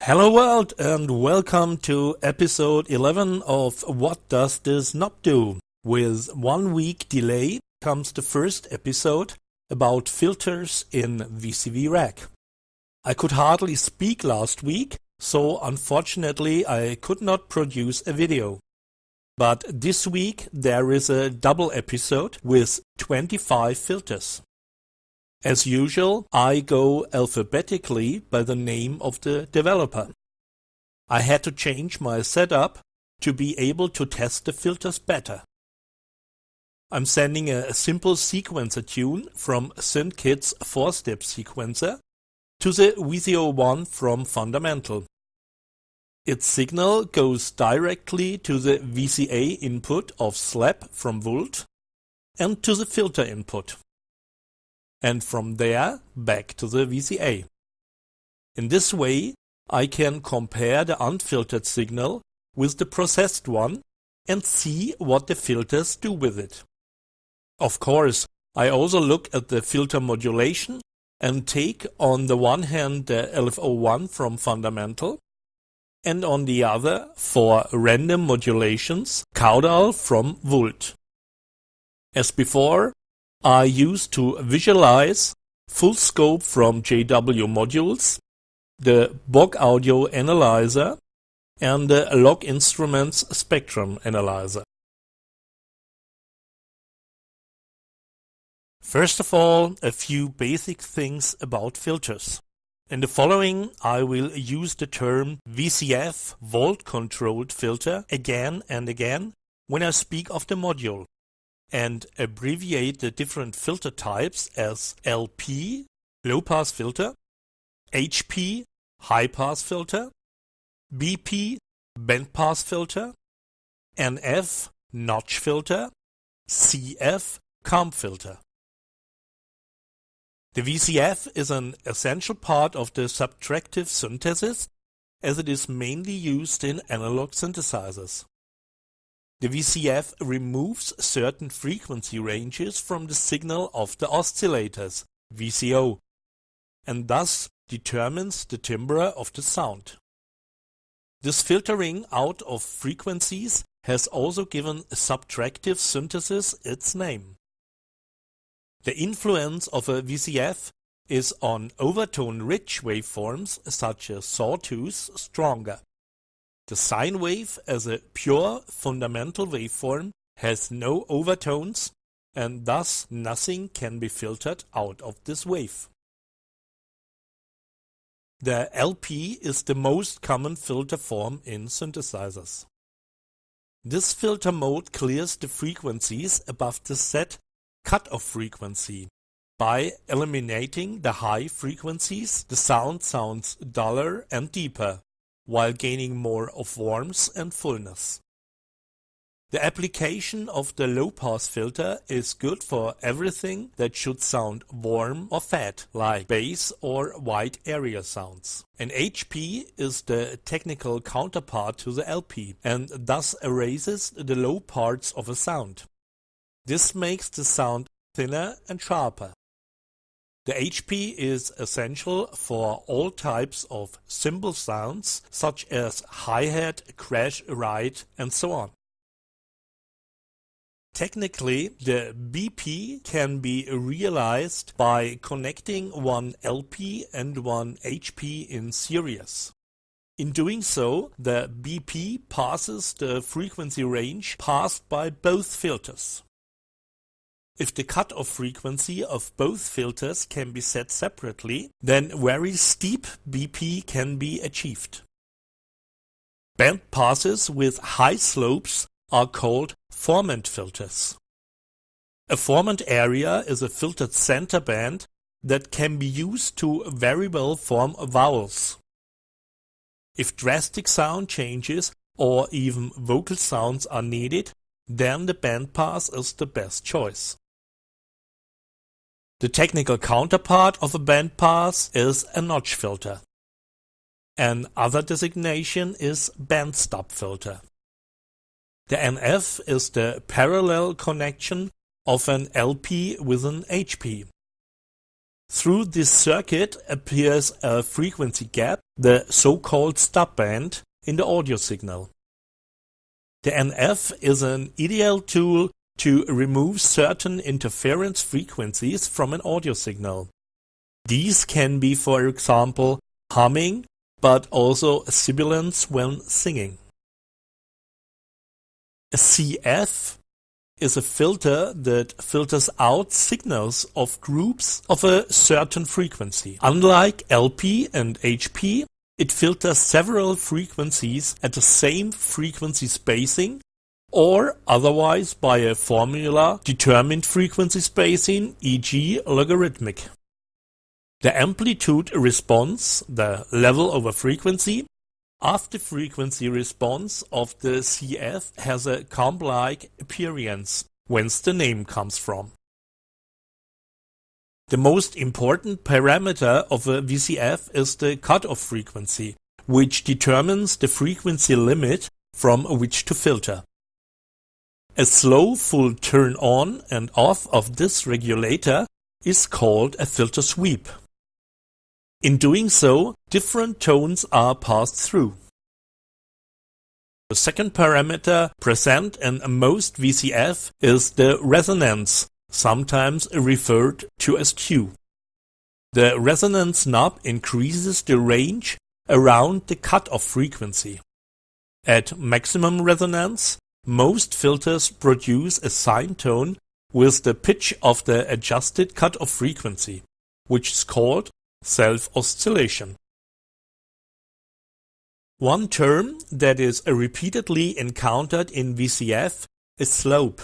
Hello world and welcome to episode 11 of What Does This Knob Do? With 1 week delay comes the first episode about filters in VCV-Rack. I could hardly speak last week, so unfortunately I could not produce a video. But this week there is a double episode with 25 filters. As usual, I go alphabetically by the name of the developer. I had to change my setup to be able to test the filters better. I'm sending a simple sequencer tune from SynthKit's 4-step sequencer to the VCO1 from Fundamental. Its signal goes directly to the VCA input of slab from Volt and to the filter input. And from there back to the VCA. In this way, I can compare the unfiltered signal with the processed one and see what the filters do with it. Of course, I also look at the filter modulation and take on the one hand the LFO1 from Fundamental and on the other, for random modulations, caudal from Volt. As before, I used to visualize full scope from JW modules, the Bog Audio Analyzer and the Log Instruments Spectrum Analyzer. First of all, a few basic things about filters. In the following, I will use the term VCF volt-controlled filter again and again when I speak of the module, and abbreviate the different filter types as LP, low-pass filter, HP, high-pass filter, BP, band-pass filter, NF, notch filter, CF, calm filter. The VCF is an essential part of the subtractive synthesis, as it is mainly used in analog synthesizers. The VCF removes certain frequency ranges from the signal of the oscillators, VCO, and thus determines the timbre of the sound. This filtering out of frequencies has also given subtractive synthesis its name. The influence of a VCF is on overtone-rich waveforms such as sawtooth stronger. The sine wave as a pure fundamental waveform has no overtones and thus nothing can be filtered out of this wave. The LP is the most common filter form in synthesizers. This filter mode clears the frequencies above the set cutoff frequency. By eliminating the high frequencies, the sound sounds duller and deeper, while gaining more of warmth and fullness. The application of the low-pass filter is good for everything that should sound warm or fat, like bass or wide area sounds. An HP is the technical counterpart to the LP and thus erases the low parts of a sound. This makes the sound thinner and sharper. The HP is essential for all types of cymbal sounds such as hi-hat, crash, ride and so on. Technically, the BP can be realized by connecting one LP and one HP in series. In doing so, the BP passes the frequency range passed by both filters. If the cutoff frequency of both filters can be set separately, then very steep BP can be achieved. Band passes with high slopes are called formant filters. A formant area is a filtered center band that can be used to very well form vowels. If drastic sound changes or even vocal sounds are needed, then the bandpass is the best choice. The technical counterpart of a bandpass is a notch filter. Another designation is bandstop filter. The NF is the parallel connection of an LP with an HP. Through this circuit appears a frequency gap, the so-called stop band, in the audio signal. The NF is an ideal tool to remove certain interference frequencies from an audio signal. These can be, for example, humming, but also sibilance when singing. A CF is a filter that filters out signals of groups of a certain frequency. Unlike LP and HP, it filters several frequencies at the same frequency spacing or otherwise by a formula determined frequency spacing, e.g. logarithmic. The amplitude response, the level over frequency, of the frequency response of the CF has a comb-like appearance, whence the name comes from. The most important parameter of a VCF is the cutoff frequency, which determines the frequency limit from which to filter. A slow full turn on and off of this regulator is called a filter sweep. In doing so, different tones are passed through. The second parameter present in most VCF is the resonance, sometimes referred to as Q. The resonance knob increases the range around the cutoff frequency. At maximum resonance, most filters produce a sine tone with the pitch of the adjusted cutoff frequency, which is called self-oscillation. One term that is repeatedly encountered in VCF is slope.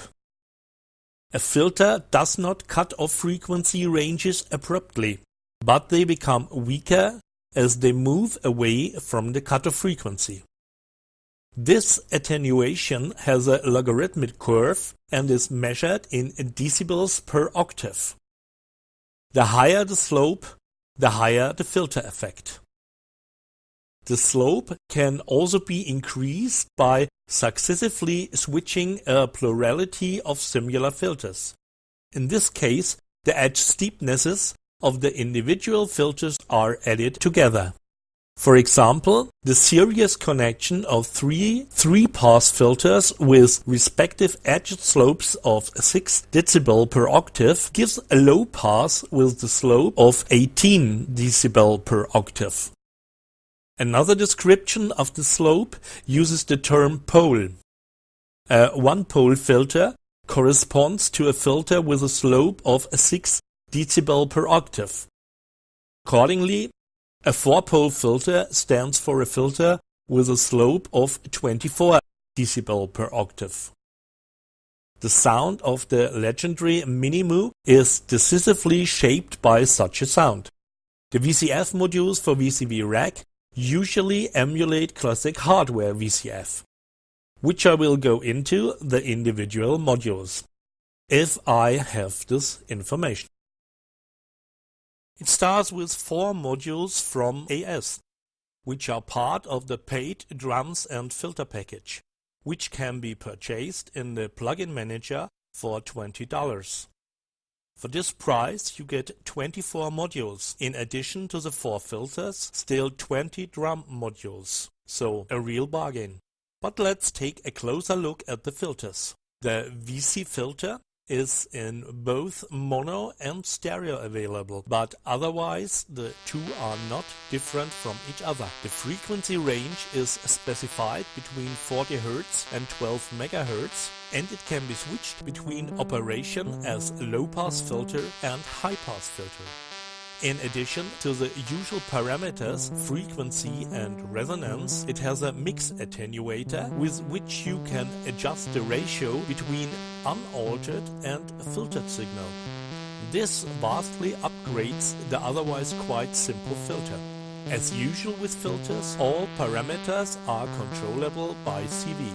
A filter does not cut off frequency ranges abruptly, but they become weaker as they move away from the cutoff frequency. This attenuation has a logarithmic curve and is measured in decibels per octave. The higher the slope, the higher the filter effect. The slope can also be increased by successively switching a plurality of similar filters. In this case, the edge steepnesses of the individual filters are added together. For example, the series connection of three pass filters with respective edge slopes of 6 dB per octave gives a low pass with the slope of 18 dB per octave. Another description of the slope uses the term pole. A one-pole filter corresponds to a filter with a slope of 6 dB per octave. Accordingly, a four-pole filter stands for a filter with a slope of 24 dB per octave. The sound of the legendary Minimoo is decisively shaped by such a sound. The VCF modules for VCV-Rack usually emulate classic hardware VCF, which I will go into the individual modules, if I have this information. It starts with 4 modules from AS, which are part of the paid drums and filter package, which can be purchased in the plugin manager for $20. For this price, you get 24 modules, in addition to the 4 filters, still 20 drum modules, so a real bargain. But let's take a closer look at the filters. The VC filter is in both mono and stereo available, but otherwise the two are not different from each other. The frequency range is specified between 40 Hz and 12 MHz, and it can be switched between operation as low-pass filter and high-pass filter. In addition to the usual parameters, frequency and resonance, it has a mix attenuator with which you can adjust the ratio between unaltered and filtered signal. This vastly upgrades the otherwise quite simple filter. As usual with filters, all parameters are controllable by CV.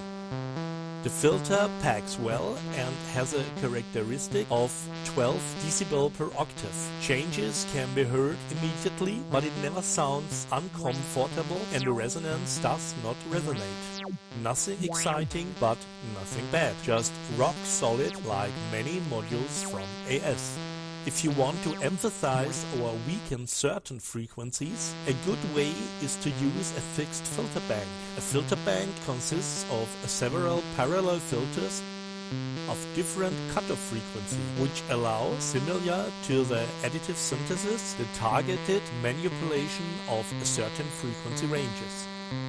The filter packs well and has a characteristic of 12 dB per octave. Changes can be heard immediately, but it never sounds uncomfortable and the resonance does not resonate. Nothing exciting, but nothing bad. Just rock solid like many modules from AS. If you want to emphasize or weaken certain frequencies, a good way is to use a fixed filter bank. A filter bank consists of several parallel filters of different cutoff frequency, which allow, similar to the additive synthesis, the targeted manipulation of certain frequency ranges.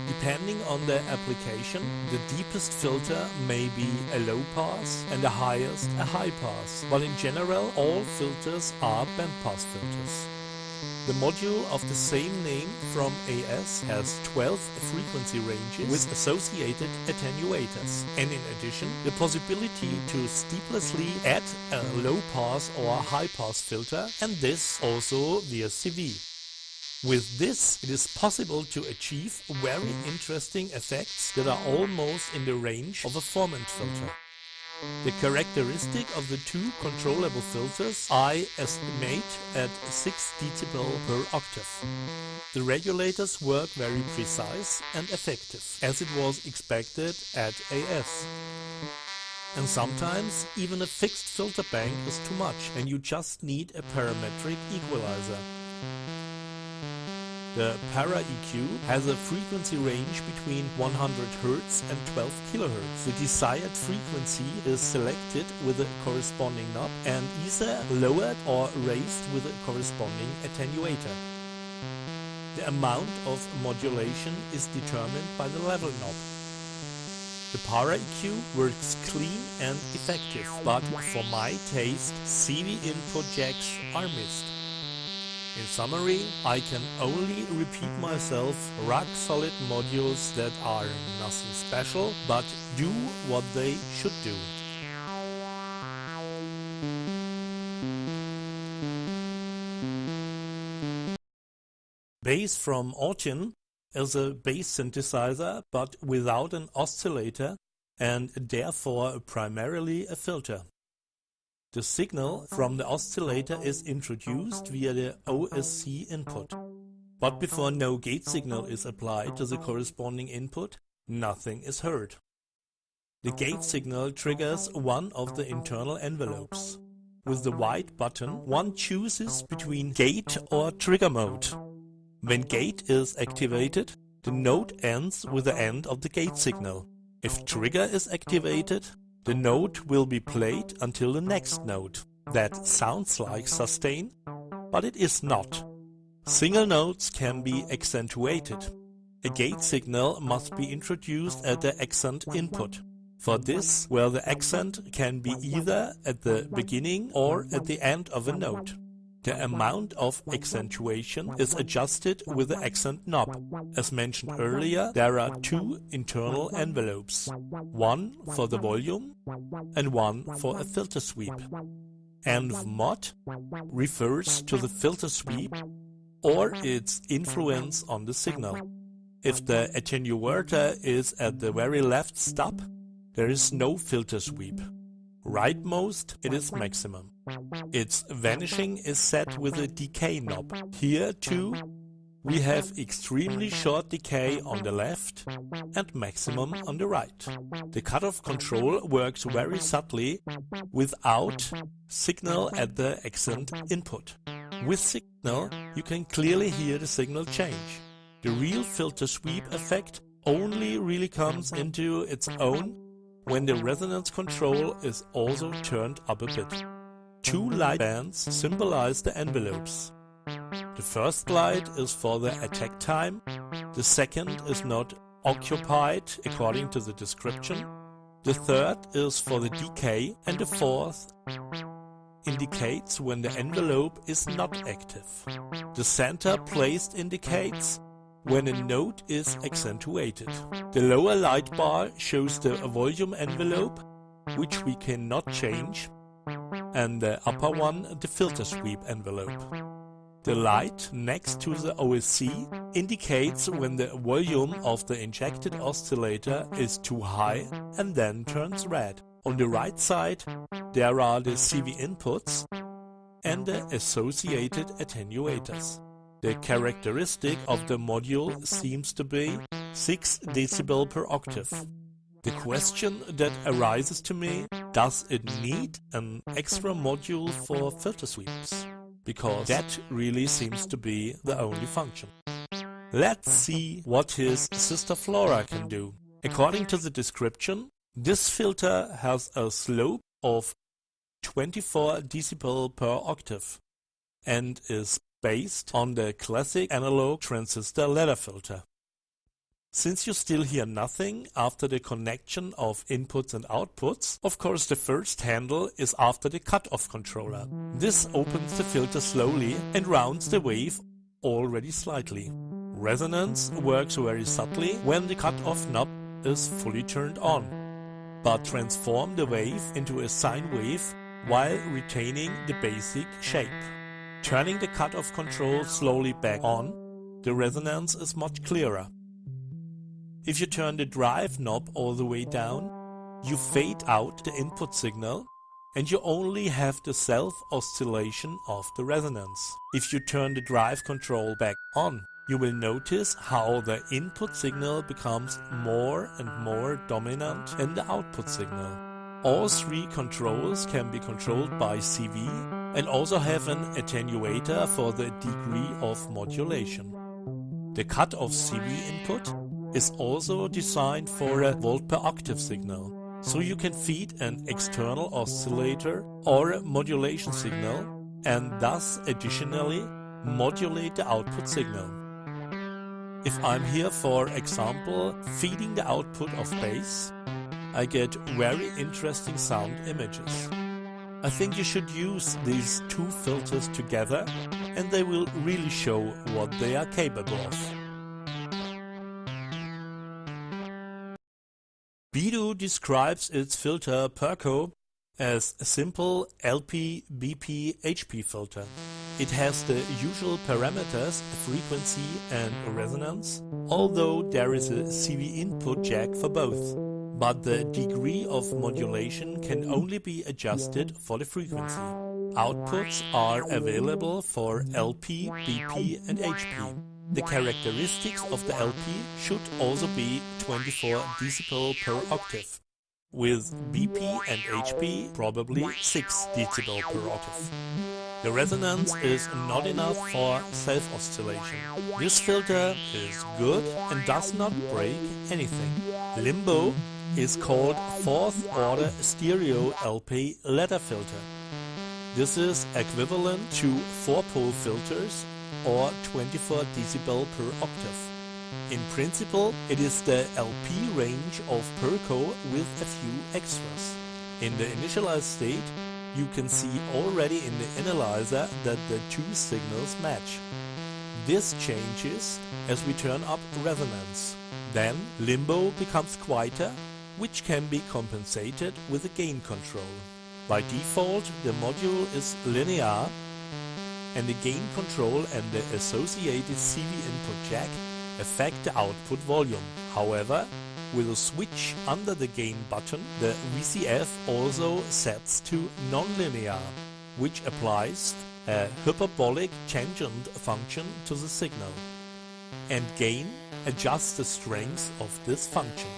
Depending on the application, the deepest filter may be a low pass and the highest a high pass, but in general all filters are bandpass filters. The module of the same name from AS has 12 frequency ranges with associated attenuators, and in addition the possibility to steeply add a low pass or high pass filter, and this also via CV. With this, it is possible to achieve very interesting effects that are almost in the range of a formant filter. The characteristic of the two controllable filters I estimate at 6 dB per octave. The regulators work very precise and effective, as it was expected at AS. And sometimes even a fixed filter bank is too much and you just need a parametric equalizer. The Para-EQ has a frequency range between 100 Hz and 12 kHz. The desired frequency is selected with a corresponding knob and either lowered or raised with a corresponding attenuator. The amount of modulation is determined by the level knob. The Para-EQ works clean and effective, but for my taste, CV input jacks are missed. In summary, I can only repeat myself, rock-solid modules that are nothing special, but do what they should do. Bass from Autin is a bass synthesizer, but without an oscillator, and therefore primarily a filter. The signal from the oscillator is introduced via the OSC input. But before no gate signal is applied to the corresponding input, nothing is heard. The gate signal triggers one of the internal envelopes. With the white button, one chooses between gate or trigger mode. When gate is activated, the node ends with the end of the gate signal. If trigger is activated, the note will be played until the next note. That sounds like sustain, but it is not. Single notes can be accentuated. A gate signal must be introduced at the accent input. For this, where the accent can be either at the beginning or at the end of a note. The amount of accentuation is adjusted with the accent knob. As mentioned earlier, there are two internal envelopes, one for the volume and one for a filter sweep. Env mod refers to the filter sweep or its influence on the signal. If the attenuator is at the very left stop, there is no filter sweep. Rightmost, it is maximum. Its vanishing is set with a decay knob. Here too, we have extremely short decay on the left and maximum on the right. The cutoff control works very subtly without signal at the accent input. With signal, you can clearly hear the signal change. The real filter sweep effect only really comes into its own when the resonance control is also turned up a bit. Two light bands symbolize the envelopes. The first light is for the attack time, the second is not occupied according to the description, the third is for the decay, and the fourth indicates when the envelope is not active. The center placed indicates when a note is accentuated. The lower light bar shows the volume envelope, which we cannot change, and the upper one the filter sweep envelope. The light next to the OSC indicates when the volume of the injected oscillator is too high and then turns red. On the right side there are the CV inputs and the associated attenuators. The characteristic of the module seems to be 6 dB per octave. The question that arises to me, Does it need an extra module for filter sweeps? Because that really seems to be the only function. Let's see what his sister Flora can do. According to the description, this filter has a slope of 24 decibel per octave and is based on the classic analog transistor ladder filter. Since you still hear nothing after the connection of inputs and outputs, of course the first handle is after the cutoff controller. This opens the filter slowly and rounds the wave already slightly. Resonance works very subtly when the cutoff knob is fully turned on, but transform the wave into a sine wave while retaining the basic shape. Turning the cutoff control slowly back on, the resonance is much clearer. If you turn the drive knob all the way down, you fade out the input signal and you only have the self-oscillation of the resonance. If you turn the drive control back on, you will notice how the input signal becomes more and more dominant in the output signal. All three controls can be controlled by CV and also have an attenuator for the degree of modulation. The cutoff CV input is also designed for a volt per octave signal, so you can feed an external oscillator or a modulation signal and thus additionally modulate the output signal. If I'm here, for example, feeding the output of bass, I get very interesting sound images. I think you should use these two filters together and they will really show what they are capable of. Bedu describes its filter Perco as a simple LP, BP, HP filter. It has the usual parameters, frequency and resonance, although there is a CV input jack for both. But the degree of modulation can only be adjusted for the frequency. Outputs are available for LP, BP and HP. The characteristics of the LP should also be 24 decibel per octave, with BP and HP probably 6 decibel per octave. The resonance is not enough for self-oscillation. This filter is good and does not break anything. Limbo is called fourth order stereo LP ladder filter. This is equivalent to 4-pole filters or 24 decibel per octave. In principle, it is the LP range of Perco with a few extras. In the initialized state, you can see already in the analyzer that the two signals match. This changes as we turn up resonance. Then limbo becomes quieter, which can be compensated with a gain control. By default, the module is linear, and the gain control and the associated CV input jack affect the output volume. However, with a switch under the gain button, the VCF also sets to nonlinear, which applies a hyperbolic tangent function to the signal. And gain adjusts the strength of this function.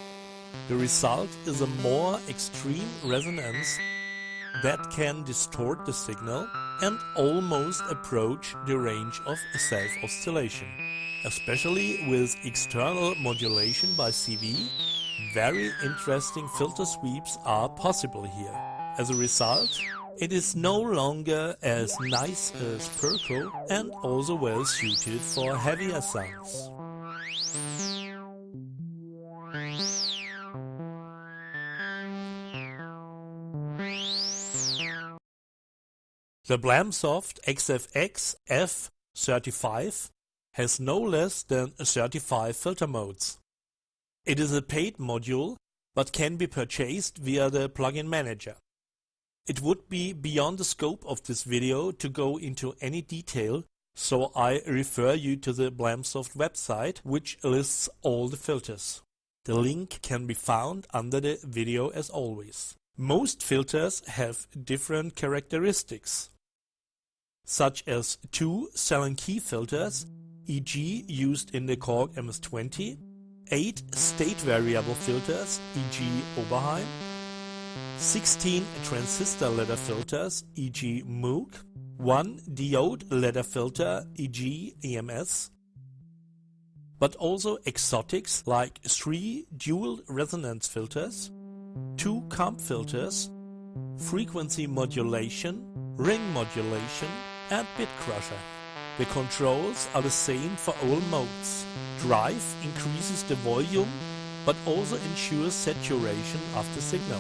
The result is a more extreme resonance that can distort the signal and almost approach the range of self-oscillation. Especially with external modulation by CV, very interesting filter sweeps are possible here. As a result, it is no longer as nice as Perco and also well suited for heavier sounds. The Blamsoft XFX F35 has no less than 35 filter modes. It is a paid module, but can be purchased via the plugin manager. It would be beyond the scope of this video to go into any detail, so I refer you to the Blamsoft website, which lists all the filters. The link can be found under the video as always. Most filters have different characteristics, such as 2 Sallen-Key filters, e.g. used in the Korg MS-20, 8 state variable filters, e.g. Oberheim, 16 transistor ladder filters, e.g. Moog, 1 diode ladder filter, e.g. EMS, but also exotics like 3 dual resonance filters, 2 comp filters, frequency modulation, ring modulation and bit crusher. The controls are the same for all modes. Drive increases the volume but also ensures saturation of the signal.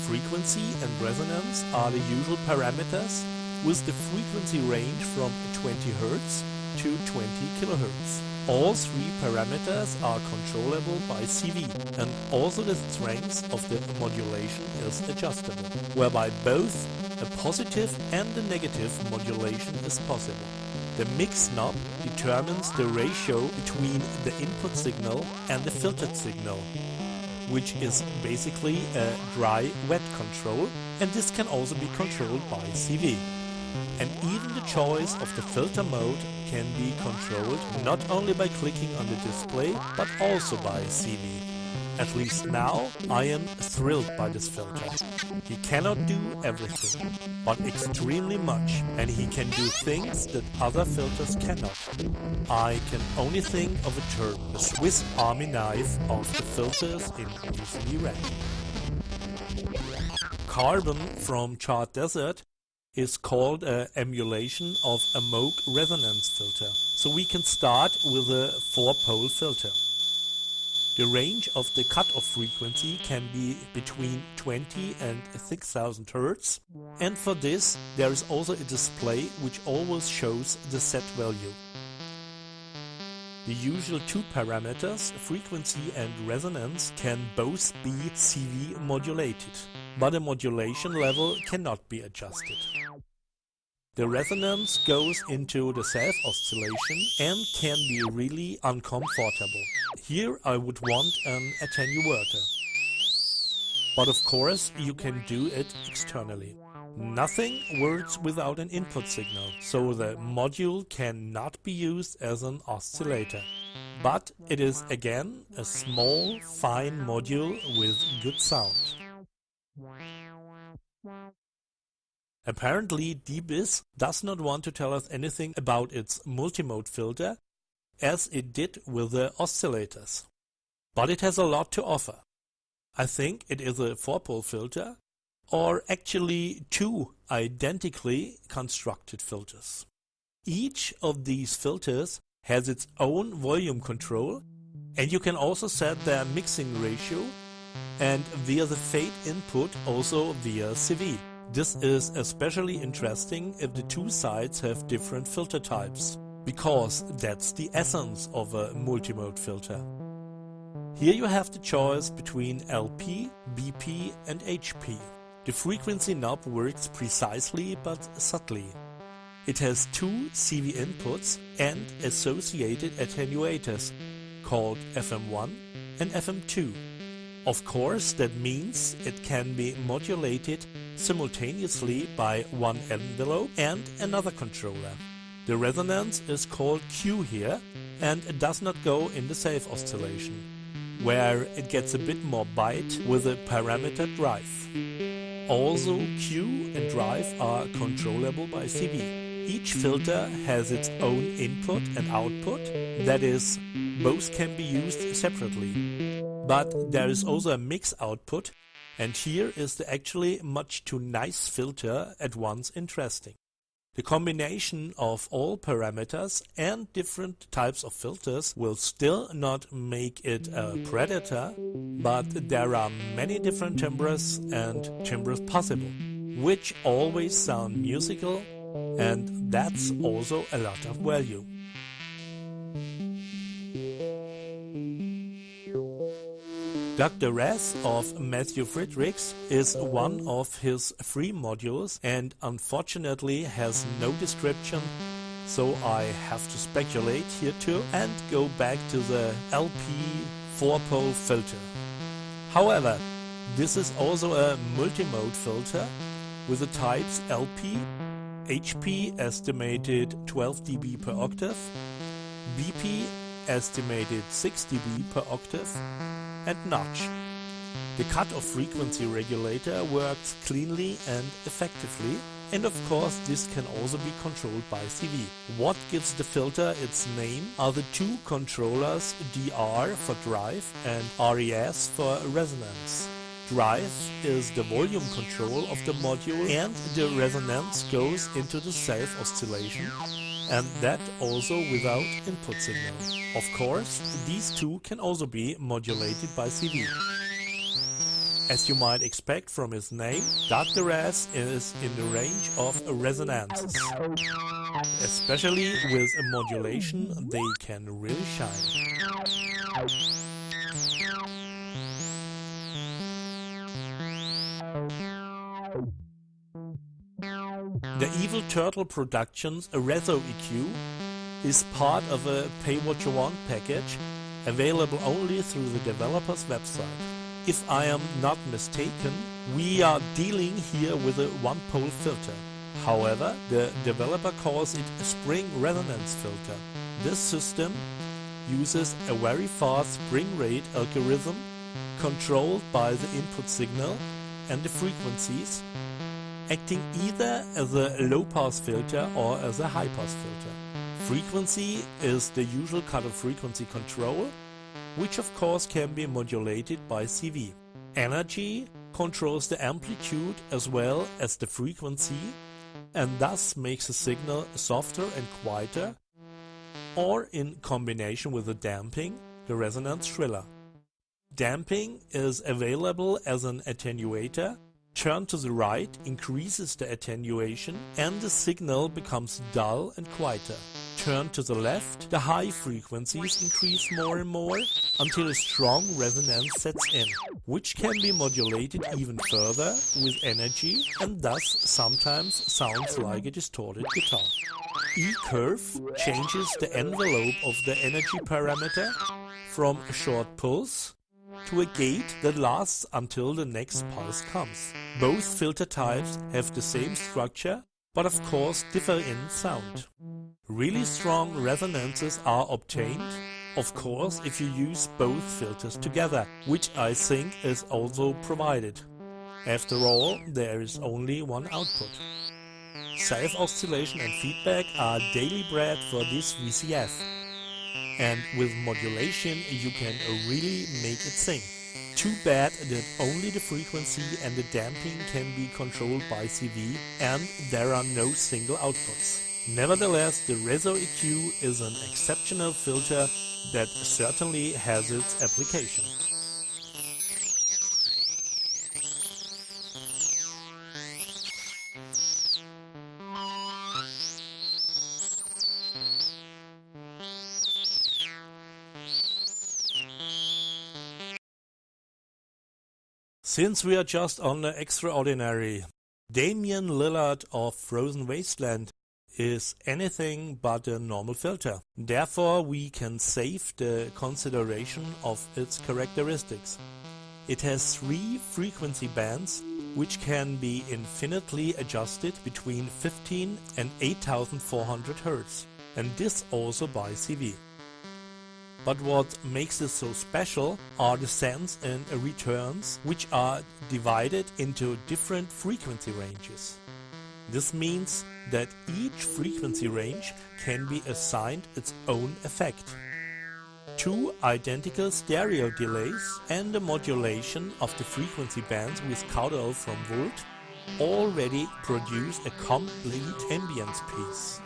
Frequency and resonance are the usual parameters, with the frequency range from 20 Hz to 20 kHz. All 3 parameters are controllable by CV, and also the strength of the modulation is adjustable, whereby both a positive and a negative modulation is possible. The mix knob determines the ratio between the input signal and the filtered signal, which is basically a dry-wet control, and this can also be controlled by CV. And even the choice of the filter mode can be controlled not only by clicking on the display, but also by CV. At least now I am thrilled by this filter. He cannot do everything, but extremely much, and he can do things that other filters cannot. I can only think of a term, the Swiss Army knife of the filters in VCV-Rack. Carbon from Chart Desert is called an emulation of a Moog resonance filter. So we can start with a 4-pole filter. The range of the cutoff frequency can be between 20 and 6000 Hz, and for this there is also a display which always shows the set value. The usual 2 parameters, frequency and resonance, can both be CV modulated, but a modulation level cannot be adjusted. The resonance goes into the self-oscillation and can be really uncomfortable. Here I would want an attenuator. But of course you can do it externally. Nothing works without an input signal, so the module cannot be used as an oscillator. But it is again a small, fine module with good sound. Apparently DBIS does not want to tell us anything about its multimode filter, as it did with the oscillators. But it has a lot to offer. I think it is a 4-pole filter, or actually 2 identically constructed filters. Each of these filters has its own volume control, and you can also set their mixing ratio, and via the fade input also via CV. This is especially interesting if the 2 sides have different filter types, because that's the essence of a multimode filter. Here you have the choice between LP, BP and HP. The frequency knob works precisely but subtly. It has 2 CV inputs and associated attenuators called FM1 and FM2. Of course, that means it can be modulated simultaneously by one envelope and another controller. The resonance is called Q here, and it does not go in the self-oscillation, where it gets a bit more bite with a parameter drive. Also, Q and drive are controllable by CV. Each filter has its own input and output, that is, both can be used separately. But there is also a mix output, and here is the actually much too nice filter at once interesting. The combination of all parameters and different types of filters will still not make it a predator, but there are many different timbres and timbres possible, which always sound musical, and that's also a lot of value. Dr. Raz of Matthew Friedrichs is one of his free modules and unfortunately has no description, so I have to speculate here too and go back to the LP 4-pole filter. However, this is also a multimode filter with the types LP, HP estimated 12 dB per octave, BP estimated 6 dB per octave, and notch. The cut-off frequency regulator works cleanly and effectively, and of course this can also be controlled by CV. What gives the filter its name are the two controllers DR for drive and RES for resonance. Drive is the volume control of the module, and the resonance goes into the self-oscillation, and that also without input signal. Of course, these two can also be modulated by CV. As you might expect from its name, Dr. S is in the range of resonances. Especially with a modulation, they can really shine. The Evil Turtle Productions Rezo EQ is part of a Pay What You Want package, available only through the developer's website. If I am not mistaken, we are dealing here with a one-pole filter. However, the developer calls it a spring resonance filter. This system uses a very fast spring rate algorithm controlled by the input signal and the frequencies, acting either as a low-pass filter or as a high-pass filter. Frequency is the usual cut-off frequency control, which of course can be modulated by CV. Energy controls the amplitude as well as the frequency, and thus makes the signal softer and quieter, or in combination with the damping, the resonance shriller. Damping is available as an attenuator. Turn to the right increases the attenuation and the signal becomes dull and quieter. Turn to the left, the high frequencies increase more and more until a strong resonance sets in, which can be modulated even further with energy and thus sometimes sounds like a distorted guitar. E-curve changes the envelope of the energy parameter from a short pulse to a gate that lasts until the next pulse comes. Both filter types have the same structure, but of course differ in sound. Really strong resonances are obtained, of course, if you use both filters together, which I think is also provided. After all, there is only one output. Self-oscillation and feedback are daily bread for this VCF. And with modulation you can really make it sing. Too bad that only the frequency and the damping can be controlled by CV and there are no single outputs. Nevertheless, the Rezo EQ is an exceptional filter that certainly has its application. Since we are just on the extraordinary, Damian Lillard of Frozen Wasteland is anything but a normal filter. Therefore, we can save the consideration of its characteristics. It has 3 frequency bands, which can be infinitely adjusted between 15 and 8400 Hz, and this also by CV. But what makes it so special are the sends and returns, which are divided into different frequency ranges. This means that each frequency range can be assigned its own effect. 2 identical stereo delays and a modulation of the frequency bands with caudal from volt already produce a complete ambience piece.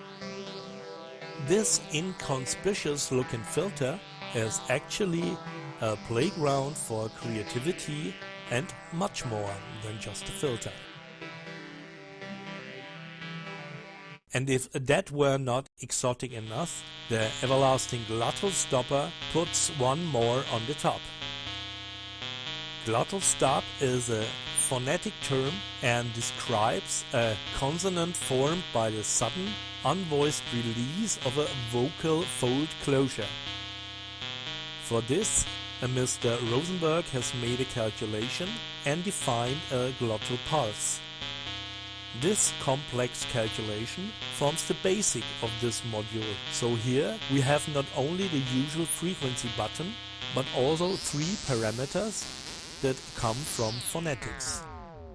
This inconspicuous looking filter is actually a playground for creativity and much more than just a filter. And if that were not exotic enough, the everlasting glottal stopper puts one more on the top. Glottal stop is a phonetic term and describes a consonant formed by the sudden, unvoiced release of a vocal fold closure. For this, Mr. Rosenberg has made a calculation and defined a glottal pulse. This complex calculation forms the basic of this module. So here we have not only the usual frequency button, but also 3 parameters that come from phonetics.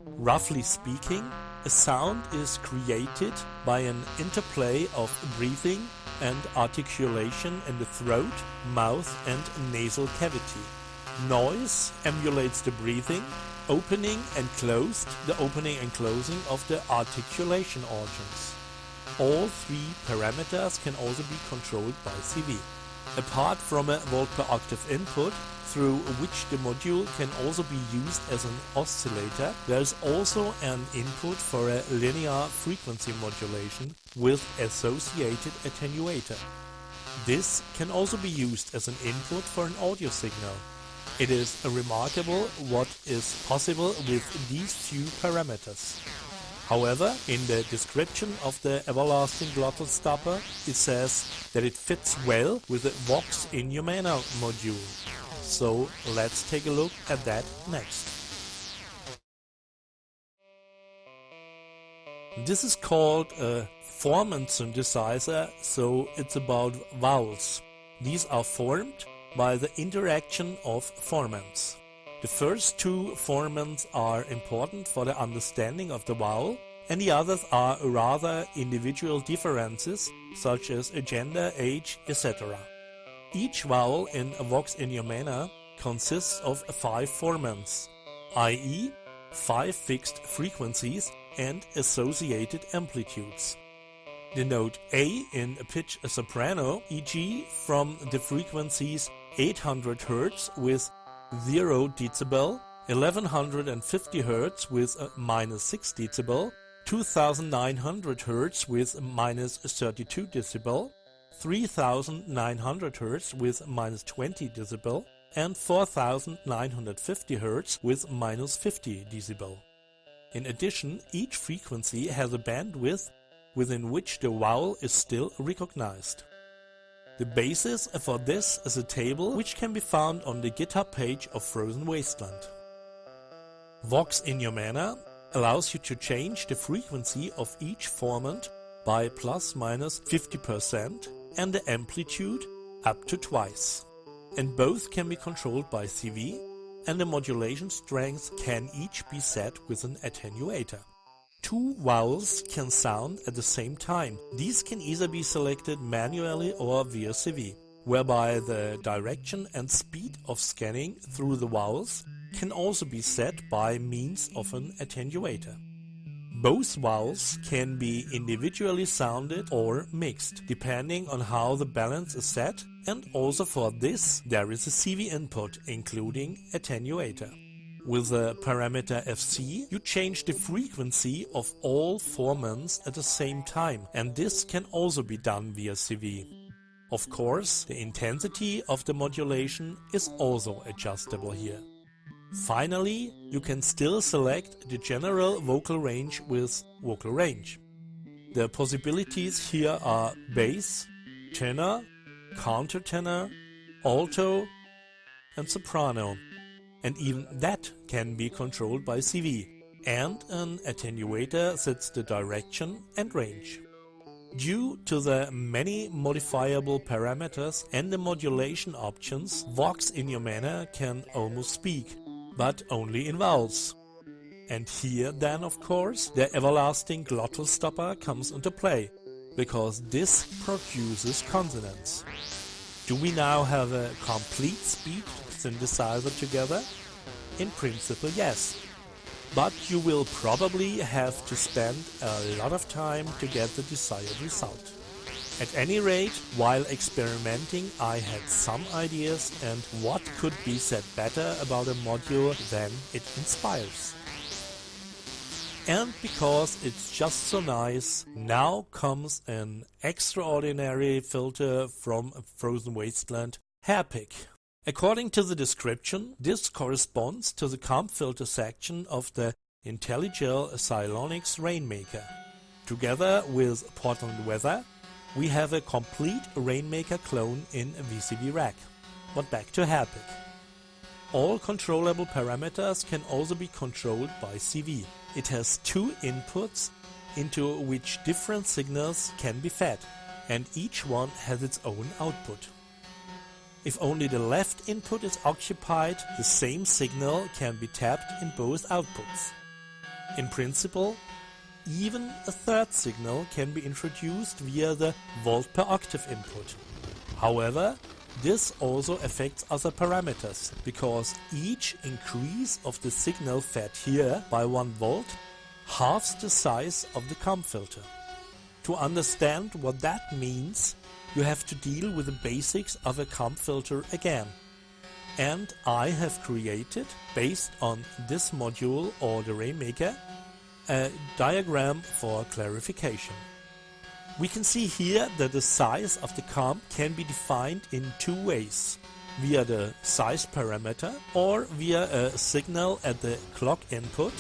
Roughly speaking, a sound is created by an interplay of breathing and articulation in the throat, mouth and nasal cavity. Noise emulates the breathing, the opening and closing of the articulation organs. All three parameters can also be controlled by CV. Apart from a volt per octave input, through which the module can also be used as an oscillator, there is also an input for a linear frequency modulation with associated attenuator. This can also be used as an input for an audio signal. It is remarkable what is possible with these few parameters. However, in the description of the everlasting glottal stopper, it says that it fits well with the Vox Inhumana module. So let's take a look at that next. This is called a formant synthesizer, so it's about vowels. These are formed by the interaction of formants. The first two formants are important for the understanding of the vowel, and the others are rather individual differences, such as gender, age, etc. Each vowel in Vox Inhumana consists of 5 formants, i.e. 5 fixed frequencies and associated amplitudes. The note A in pitch soprano, e.g. from the frequencies 800 Hz with 0 dB, 1150 Hz with -6 dB, 2900 Hz with -32 dB, 3900 Hz with -20 dB, and 4950 Hz with -50 dB. In addition, each frequency has a bandwidth within which the vowel is still recognized. The basis for this is a table which can be found on the GitHub page of Frozen Wasteland. Vox Inhumana allows you to change the frequency of each formant by ±50% and the amplitude up to twice. And both can be controlled by CV, and the modulation strength can each be set with an attenuator. 2 vowels can sound at the same time. These can either be selected manually or via CV, whereby the direction and speed of scanning through the vowels can also be set by means of an attenuator. Both vowels can be individually sounded or mixed, depending on how the balance is set, and also for this there is a CV input, including attenuator. With the parameter FC, you change the frequency of all formants at the same time, and this can also be done via CV. Of course, the intensity of the modulation is also adjustable here. Finally, you can still select the general vocal range with vocal range. The possibilities here are bass, tenor, countertenor, alto and soprano. And even that can be controlled by CV, and an attenuator sets the direction and range. Due to the many modifiable parameters and the modulation options, Vox Inhumana can almost speak, but only in vowels. And here then, of course, the everlasting glottal stopper comes into play, because this produces consonants. Do we now have a complete speech synthesizer together? In principle, yes. But you will probably have to spend a lot of time to get the desired result. At any rate, while experimenting, I had some ideas and what could be said better about a module than it inspires. And because it's just so nice, now comes an extraordinary filter from Frozen Wasteland, Hairpick. According to the description, this corresponds to the comp filter section of the IntelliGel Cylonics Rainmaker. Together with Portland Weather, we have a complete Rainmaker clone in VCV-Rack. But back to Hairpick. All controllable parameters can also be controlled by CV. It has 2 inputs into which different signals can be fed, and each one has its own output. If only the left input is occupied, the same signal can be tapped in both outputs. In principle, even a third signal can be introduced via the volt per octave input. However, this also affects other parameters, because each increase of the signal fed here by 1 volt halves the size of the COM filter. To understand what that means, you have to deal with the basics of a COM filter again. And I have created, based on this module or the Rainmaker, a diagram for clarification. We can see here that the size of the COM can be defined in two ways, via the size parameter or via a signal at the clock input,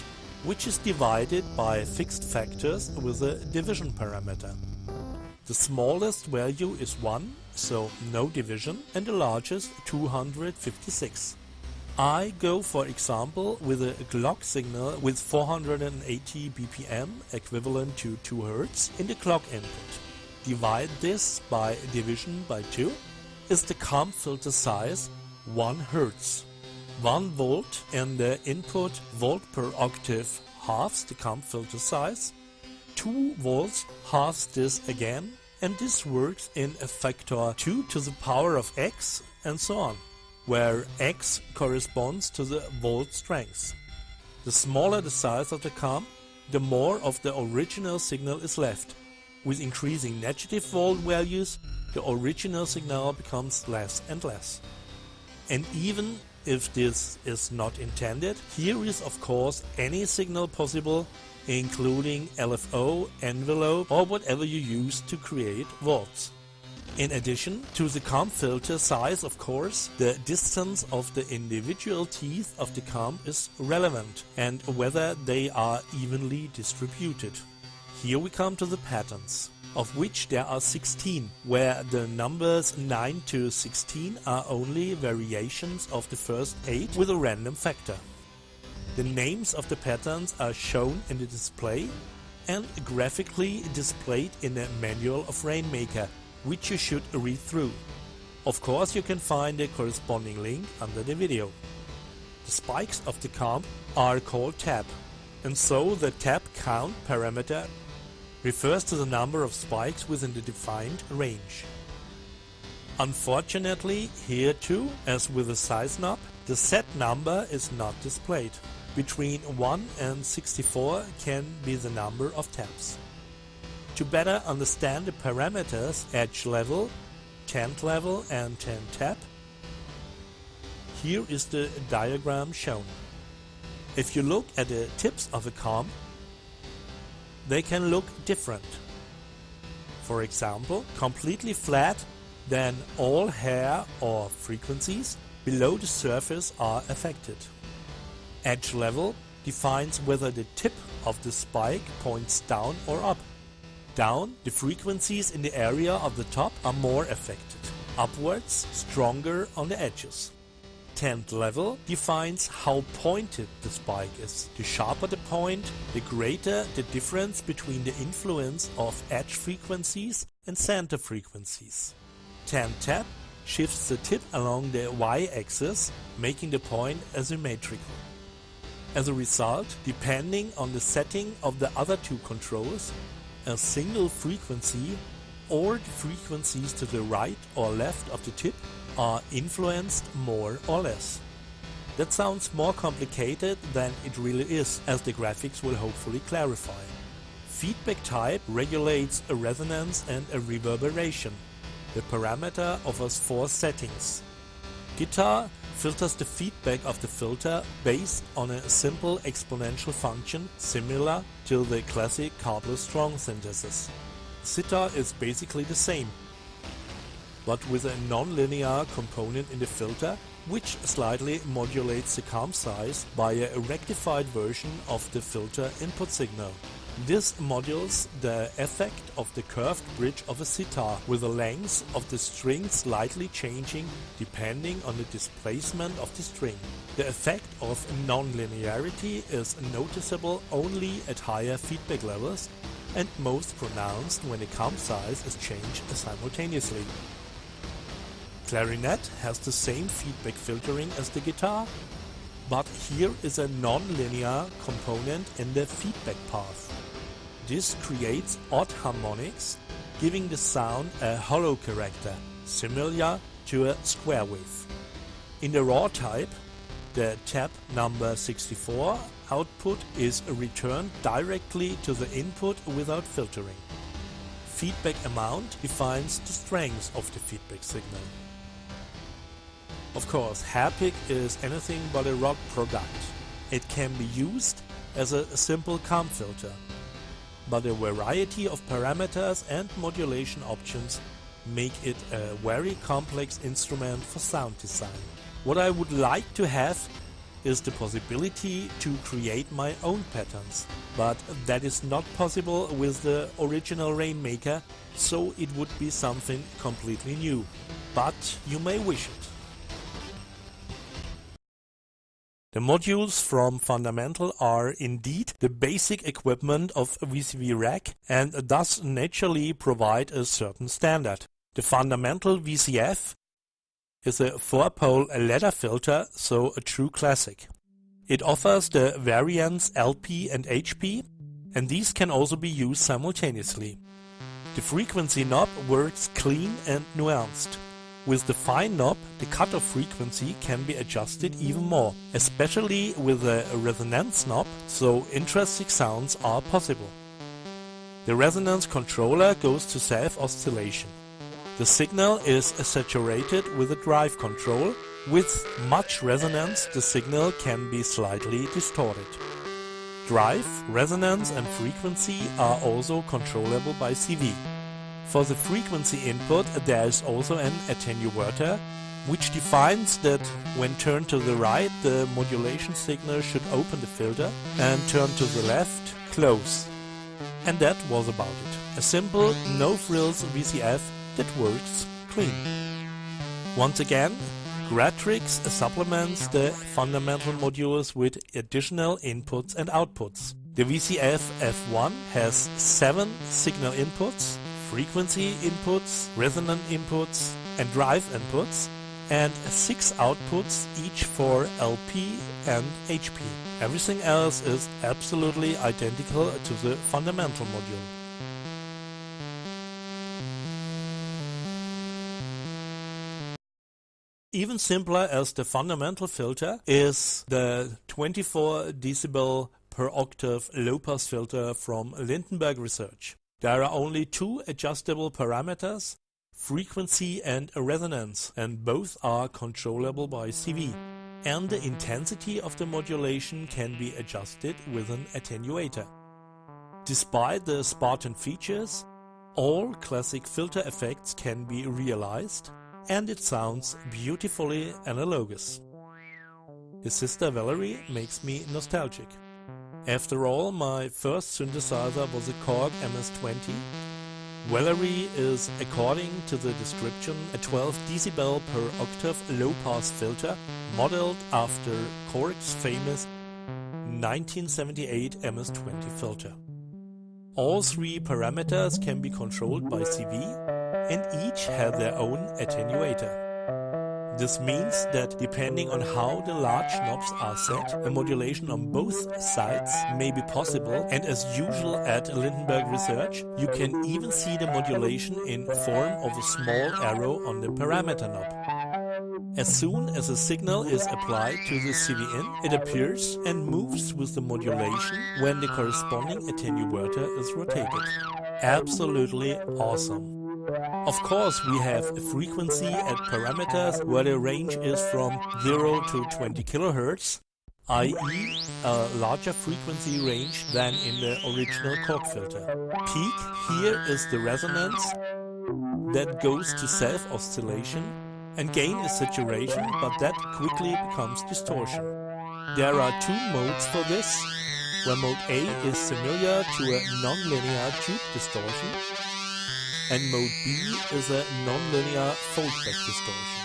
which is divided by fixed factors with a division parameter. The smallest value is 1, so no division, and the largest 256. I go, for example, with a clock signal with 480 BPM, equivalent to 2 Hz, in the clock input. Divide this by division by 2, is the COM filter size 1 Hz. 1 volt in the input volt per octave halves the COM filter size. 2 volts halves this again, and this works in a factor 2 to the power of x and so on, where x corresponds to the volt strength. The smaller the size of the COM, the more of the original signal is left. With increasing negative volt values, the original signal becomes less and less. And even if this is not intended, here is of course any signal possible, including LFO, envelope, or whatever you use to create volts. In addition to the COM filter size, of course, the distance of the individual teeth of the COM is relevant, and whether they are evenly distributed. Here we come to the patterns, of which there are 16, where the numbers 9 to 16 are only variations of the first 8 with a random factor. The names of the patterns are shown in the display and graphically displayed in the manual of Rainmaker, which you should read through. Of course, you can find the corresponding link under the video. The spikes of the COM are called tap, and so the tap count parameter refers to the number of spikes within the defined range. Unfortunately, here too, as with the size knob, the set number is not displayed. Between 1 and 64 can be the number of taps. To better understand the parameters edge level, tenth level and 10 tap, here is the diagram shown. If you look at the tips of a COM, they can look different. For example, completely flat, then all hair or frequencies below the surface are affected. Edge level defines whether the tip of the spike points down or up. Down, the frequencies in the area of the top are more affected. Upwards, stronger on the edges. Tenth level defines how pointed the spike is. The sharper the point, the greater the difference between the influence of edge frequencies and center frequencies. 10 tap shifts the tip along the y-axis, making the point asymmetrical. As a result, depending on the setting of the other two controls, a single frequency or the frequencies to the right or left of the tip are influenced more or less. That sounds more complicated than it really is, as the graphics will hopefully clarify. Feedback type regulates a resonance and a reverberation. The parameter offers 4 settings. Guitar filters the feedback of the filter based on a simple exponential function similar to the classic Kabel-Strong synthesis. Sitar is basically the same, but with a non-linear component in the filter, which slightly modulates the COM size by a rectified version of the filter input signal. This modules the effect of the curved bridge of a sitar, with the length of the string slightly changing depending on the displacement of the string. The effect of non-linearity is noticeable only at higher feedback levels and most pronounced when the COM size is changed simultaneously. Clarinet has the same feedback filtering as the guitar, but here is a non-linear component in the feedback path. This creates odd harmonics, giving the sound a hollow character, similar to a square wave. In the raw type, the tab number 64 output is returned directly to the input without filtering. Feedback amount defines the strength of the feedback signal. Of course, hairpick is anything but a rock product. It can be used as a simple calm filter, but a variety of parameters and modulation options make it a very complex instrument for sound design. What I would like to have is the possibility to create my own patterns, but that is not possible with the original Rainmaker, so it would be something completely new. But you may wish it. The modules from Fundamental are indeed the basic equipment of VCV-Rack and thus naturally provide a certain standard. The Fundamental VCF is a 4-pole ladder filter, so a true classic. It offers the variants LP and HP, and these can also be used simultaneously. The frequency knob works clean and nuanced. With the fine knob, the cutoff frequency can be adjusted even more, especially with the resonance knob, so interesting sounds are possible. The resonance controller goes to self-oscillation. The signal is saturated with a drive control. With much resonance, the signal can be slightly distorted. Drive, resonance and frequency are also controllable by CV. For the frequency input, there is also an attenuator, which defines that when turned to the right, the modulation signal should open the filter, and turned to the left, close. And that was about it. A simple, no-frills VCF that works clean. Once again, Gratrix supplements the fundamental modules with additional inputs and outputs. The VCF F1 has 7 signal inputs, frequency inputs, resonant inputs and drive inputs, and 6 outputs each for LP and HP. Everything else is absolutely identical to the fundamental module. Even simpler as the fundamental filter is the 24 decibel per octave low-pass filter from Lindenberg Research. There are only 2 adjustable parameters, frequency and resonance, and both are controllable by CV. And the intensity of the modulation can be adjusted with an attenuator. Despite the Spartan features, all classic filter effects can be realized, and it sounds beautifully analogous. His sister Valerie makes me nostalgic. After all, my first synthesizer was a Korg MS-20. Valerie is, according to the description, a 12 decibel per octave low-pass filter modeled after Korg's famous 1978 MS-20 filter. All 3 parameters can be controlled by CV, and each have their own attenuator. This means that depending on how the large knobs are set, a modulation on both sides may be possible, and as usual at Lindenberg Research, you can even see the modulation in form of a small arrow on the parameter knob. As soon as a signal is applied to the CV-in, it appears and moves with the modulation when the corresponding attenuator is rotated. Absolutely awesome. Of course, we have a frequency at parameters where the range is from 0 to 20 kHz, i.e. a larger frequency range than in the original Korg filter. Peak here is the resonance that goes to self-oscillation, and gain is saturation, but that quickly becomes distortion. There are 2 modes for this, where mode A is similar to a nonlinear tube distortion, and mode B is a nonlinear foldback distortion.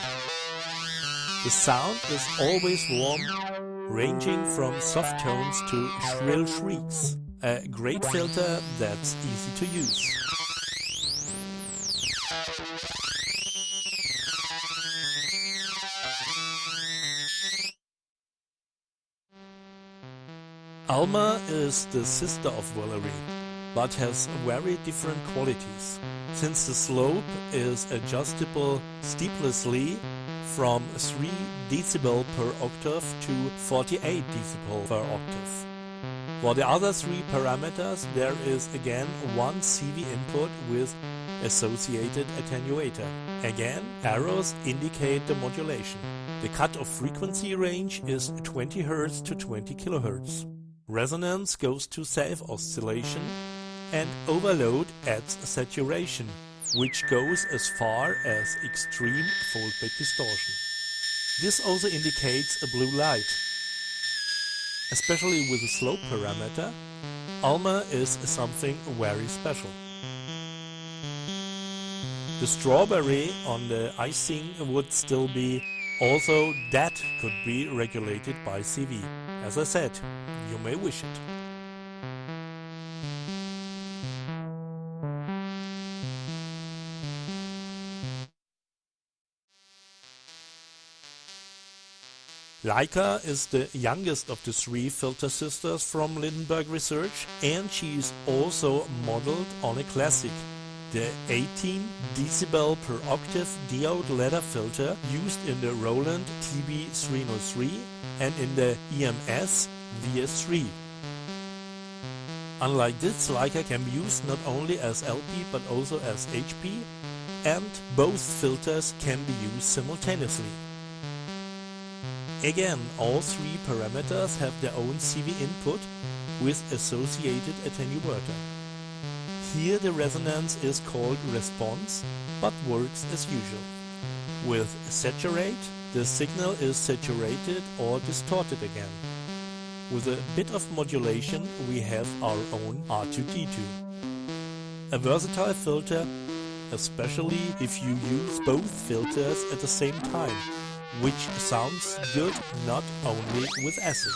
The sound is always warm, ranging from soft tones to shrill shrieks. A great filter that's easy to use. Alma is the sister of Valerie, but has very different qualities. Since the slope is adjustable steeplessly from 3 dB per octave to 48 dB per octave. For the other 3 parameters, there is again one CV input with associated attenuator. Again, arrows indicate the modulation. The cut-off frequency range is 20 Hz to 20 kHz. Resonance goes to self-oscillation, and overload adds saturation, which goes as far as extreme foldback distortion. This also indicates a blue light. Especially with the slope parameter, Alma is something very special. The strawberry on the icing would still be, also that could be regulated by CV. As I said, you may wish it. Leica is the youngest of the 3 filter sisters from Lindenberg Research, and she is also modeled on a classic, the 18 dB per octave diode ladder filter used in the Roland TB303 and in the EMS VS3. Unlike this, Leica can be used not only as LP but also as HP, and both filters can be used simultaneously. Again, all 3 parameters have their own CV input with associated attenuator. Here the resonance is called response, but works as usual. With saturate, the signal is saturated or distorted again. With a bit of modulation, we have our own R2D2. A versatile filter, especially if you use both filters at the same time, which sounds good not only with acid.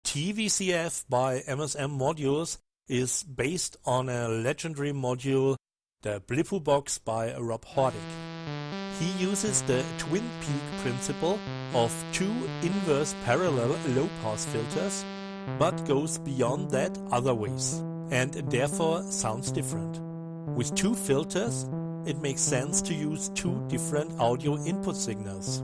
TVCF by MSM Modules is based on a legendary module, the Blippu box by Rob Hordick. He uses the twin peak principle of 2 inverse parallel low-pass filters, but goes beyond that other ways, and therefore sounds different. With 2 filters, it makes sense to use 2 different audio input signals,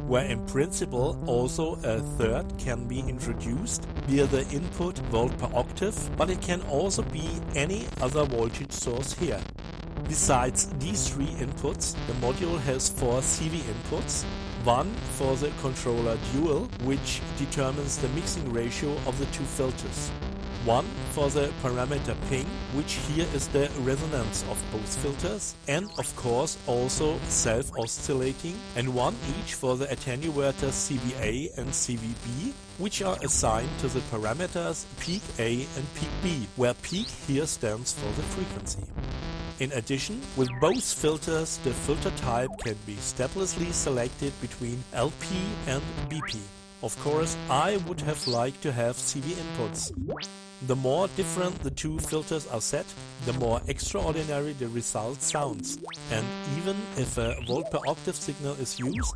where in principle also a third can be introduced via the input volt per octave, but it can also be any other voltage source here. Besides these 3 inputs, the module has 4 CV inputs, one for the controller dual, which determines the mixing ratio of the 2 filters, one for the parameter ping, which here is the resonance of both filters, and of course also self-oscillating, and one each for the attenuators CVA and CVB, which are assigned to the parameters peak A and peak B, where peak here stands for the frequency. In addition, with both filters, the filter type can be steplessly selected between LP and BP. Of course, I would have liked to have CV inputs. The more different the 2 filters are set, the more extraordinary the result sounds. And even if a volt per octave signal is used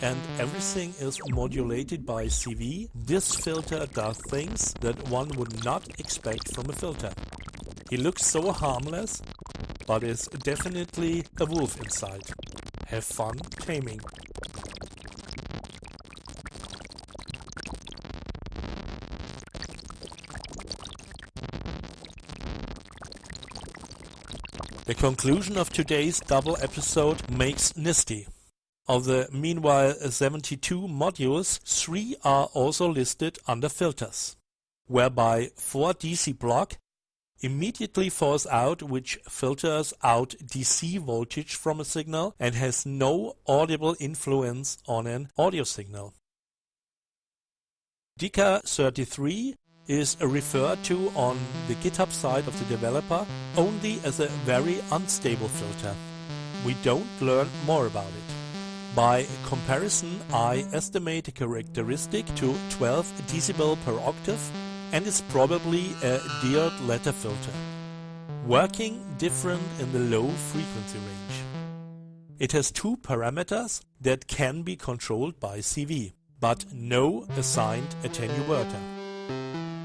and everything is modulated by CV, this filter does things that one would not expect from a filter. He looks so harmless, but is definitely a wolf inside. Have fun taming. The conclusion of today's double episode makes NIST. Of the meanwhile 72 modules, 3 are also listed under filters, whereby 4 DC block immediately falls out, which filters out DC voltage from a signal and has no audible influence on an audio signal. Deka33 is referred to on the GitHub side of the developer only as a very unstable filter. We don't learn more about it. By comparison, I estimate a characteristic to 12 decibel per octave, and it's probably a diode letter filter, working different in the low frequency range. It has two parameters that can be controlled by CV, but no assigned attenuator.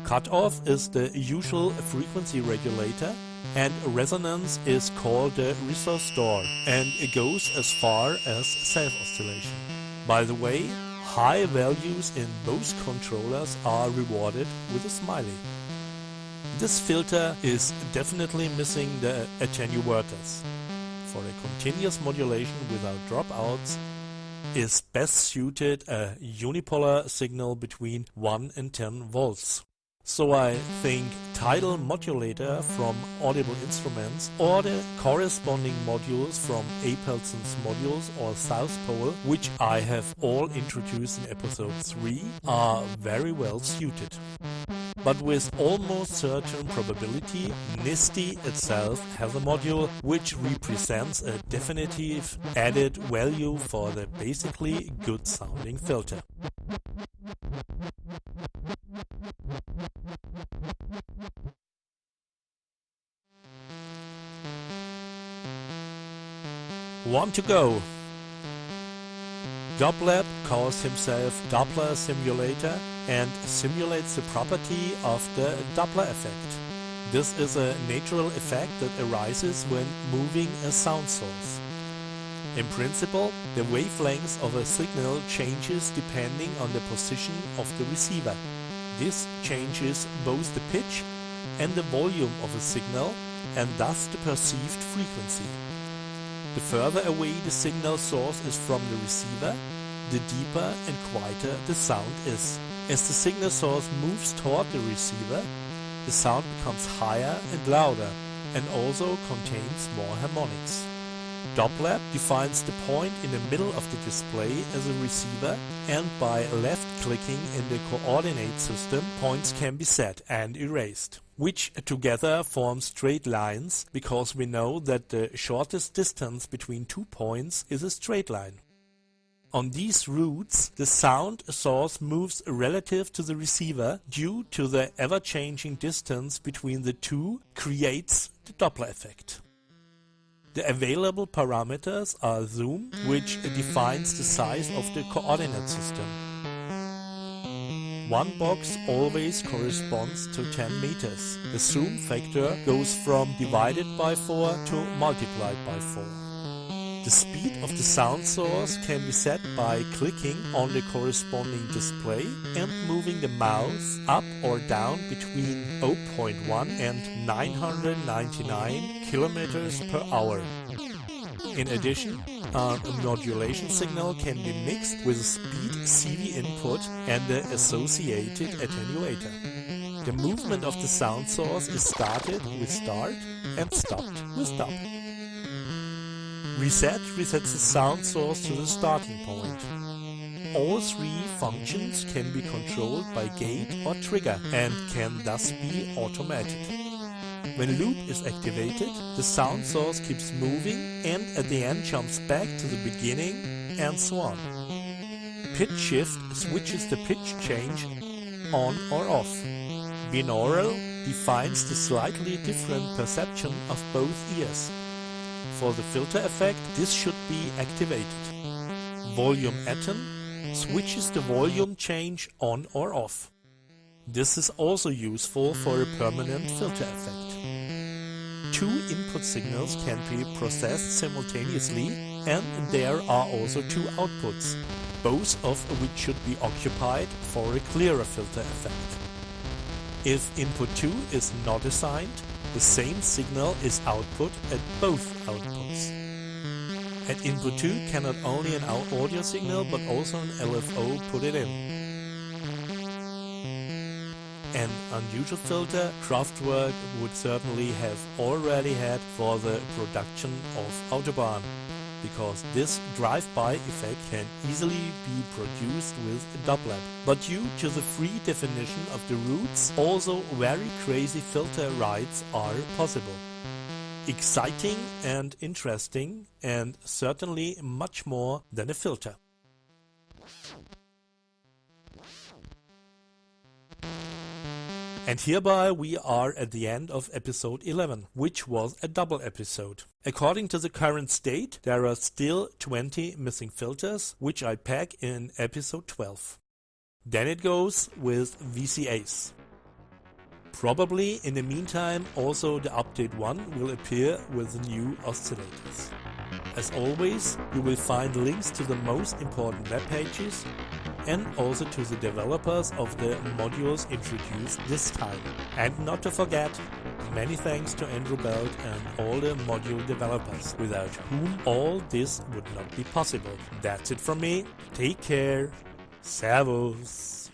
Cutoff is the usual frequency regulator, and resonance is called the resource store, and it goes as far as self-oscillation. By the way, high values in both controllers are rewarded with a smiley. This filter is definitely missing the attenuators. For a continuous modulation without dropouts is best suited a unipolar signal between 1 and 10 volts. So I think tidal modulator from Audible Instruments or the corresponding modules from Apelson's modules or South Pole, which I have all introduced in episode 3, are very well suited. But with almost certain probability, NIST itself has a module which represents a definitive added value for the basically good sounding filter. One to go. Doblab calls himself Doppler simulator and simulates the property of the Doppler effect. This is a natural effect that arises when moving a sound source. In principle, the wavelength of a signal changes depending on the position of the receiver. This changes both the pitch and the volume of a signal, and thus the perceived frequency. The further away the signal source is from the receiver, the deeper and quieter the sound is. As the signal source moves toward the receiver, the sound becomes higher and louder, and also contains more harmonics. Doblab defines the point in the middle of the display as a receiver, and by left-clicking in the coordinate system, points can be set and erased, which together form straight lines, because we know that the shortest distance between 2 points is a straight line. On these routes, the sound source moves relative to the receiver due to the ever-changing distance between the two creates the Doppler effect. The available parameters are zoom, which defines the size of the coordinate system. One box always corresponds to 10 meters. The zoom factor goes from divided by 4 to multiplied by 4. The speed of the sound source can be set by clicking on the corresponding display and moving the mouse up or down between 0.1 and 999 kilometers per hour. In addition, a modulation signal can be mixed with a speed CV input and the associated attenuator. The movement of the sound source is started with start and stopped with stop. Reset resets the sound source to the starting point. All three functions can be controlled by gate or trigger and can thus be automated. When loop is activated, the sound source keeps moving and at the end jumps back to the beginning and so on. Pitch shift switches the pitch change on or off. Binaural defines the slightly different perception of both ears. For the filter effect, this should be activated. Volume atten switches the volume change on or off. This is also useful for a permanent filter effect. Two input signals can be processed simultaneously, and there are also two outputs, both of which should be occupied for a clearer filter effect. If input 2 is not assigned, the same signal is output at both outputs. At input 2 can not only an audio signal but also an LFO put it in. An unusual filter Kraftwerk would certainly have already had for the production of Autobahn, because this drive-by effect can easily be produced with a doublet. But due to the free definition of the routes, also very crazy filter rides are possible. Exciting and interesting, and certainly much more than a filter. And hereby we are at the end of episode 11, which was a double episode. According to the current state, there are still 20 missing filters, which I pack in episode 12. Then it goes with VCAs. Probably in the meantime also the update 1 will appear with the new oscillators. As always, you will find links to the most important web pages and also to the developers of the modules introduced this time. And not to forget, many thanks to Andrew Belt and all the module developers, without whom all this would not be possible. That's it from me. Take care. Servus.